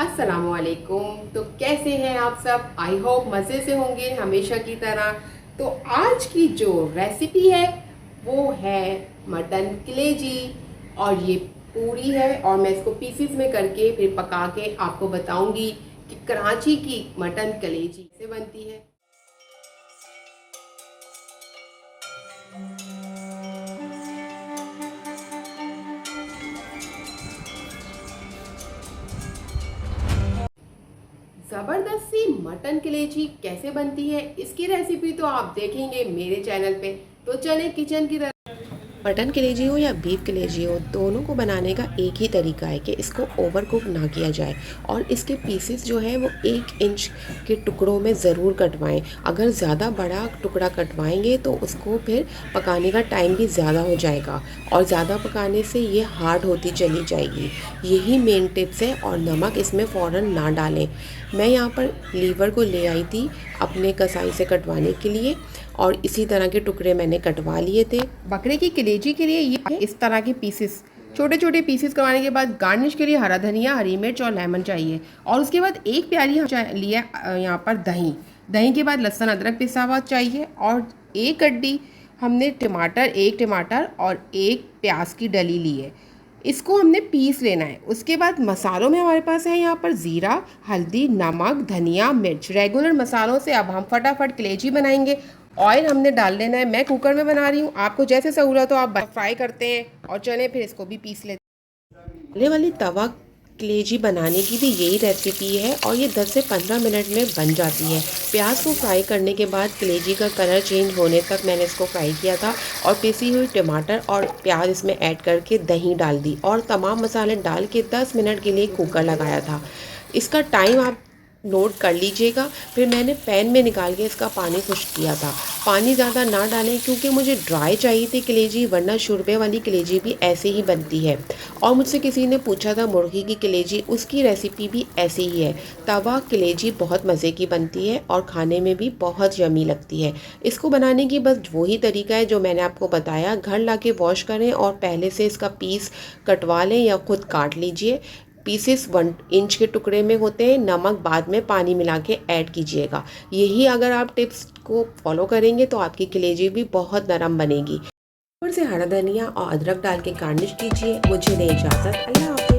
अस्सलामुअलैकुम। तो कैसे हैं आप सब? आई होप मज़े से होंगे हमेशा की तरह। तो आज की जो रेसिपी है वो है मटन कलेजी, और ये पूरी है और मैं इसको पीसीस में करके फिर पका के आपको बताऊंगी कि कराची की मटन कलेजी कैसे बनती है। ज़बरदस्त सी मटन कलेजी कैसे बनती है इसकी रेसिपी तो आप देखेंगे मेरे चैनल पे। तो चले किचन की तरफ। मटन कलेजी हो या बीफ कलेजी हो, दोनों को बनाने का एक ही तरीका है कि इसको ओवर कुक ना किया जाए और इसके पीसेस जो है वो 1 इंच के टुकड़ों में ज़रूर कटवाएं। अगर ज़्यादा बड़ा टुकड़ा कटवाएंगे तो उसको फिर पकाने का टाइम भी ज़्यादा हो जाएगा और ज़्यादा पकाने से ये हार्ड होती चली जाएगी। यही मेन टिप्स है। और नमक इसमें फ़ौरन ना डालें। मैं यहाँ पर लीवर को ले आई थी अपने कसाई से कटवाने के लिए और इसी तरह के टुकड़े मैंने कटवा लिए थे। बकरे की कलेजी के लिए ये इस तरह के पीसेस, छोटे छोटे पीसेस करवाने के बाद गार्निश के लिए हरा धनिया, हरी मिर्च और लेमन चाहिए। और उसके बाद एक प्याली लिया यहाँ पर दही। दही के बाद लहसुन अदरक पिसा हुआ चाहिए और एक कड्डी हमने टमाटर, एक टमाटर और एक प्याज की डली ली है। इसको हमने पीस लेना है। उसके बाद मसालों में हमारे पास है यहाँ पर ज़ीरा, हल्दी, नमक, धनिया, मिर्च। रेगुलर मसालों से अब हम फटाफट कलेजी बनाएंगे। ऑयल हमने डाल लेना है। मैं कुकर में बना रही हूँ, आपको जैसे सहूलत हो आप फ्राई करते हैं। और चलें फिर इसको भी पीस लेते पहले वाली तवा कलेजी बनाने की भी यही रेसिपी है और ये 10 से 15 मिनट में बन जाती है। प्याज को फ्राई करने के बाद कलेजी का कलर चेंज होने तक मैंने इसको फ्राई किया था और पिसी हुई टमाटर और प्याज इसमें ऐड करके दही डाल दी और तमाम मसाले डाल के 10 मिनट के लिए कुकर लगाया था। इसका टाइम आप नोट कर लीजिएगा। फिर मैंने पैन में निकाल के इसका पानी खुश्क किया था। पानी ज़्यादा ना डालें क्योंकि मुझे ड्राई चाहिए थी कलेजी, वरना शोरबे वाली कलेजी भी ऐसे ही बनती है। और मुझसे किसी ने पूछा था मुर्गी की कलेजी, उसकी रेसिपी भी ऐसी ही है। तवा कलेजी बहुत मज़े की बनती है और खाने में भी बहुत यमी लगती है। इसको बनाने की बस वही तरीका है जो मैंने आपको बताया। घर ला के वॉश करें और पहले से इसका पीस कटवा लें या खुद काट लीजिए। पीसेस 1 इंच के टुकड़े में होते हैं। नमक बाद में पानी मिला के ऐड कीजिएगा। यही अगर आप टिप्स को फॉलो करेंगे तो आपकी कलेजी भी बहुत नरम बनेगी। ऊपर से हरा धनिया और अदरक डाल के गार्निश कीजिए। मुझे दें इजाज़त। अल्लाह हाफ़िज़।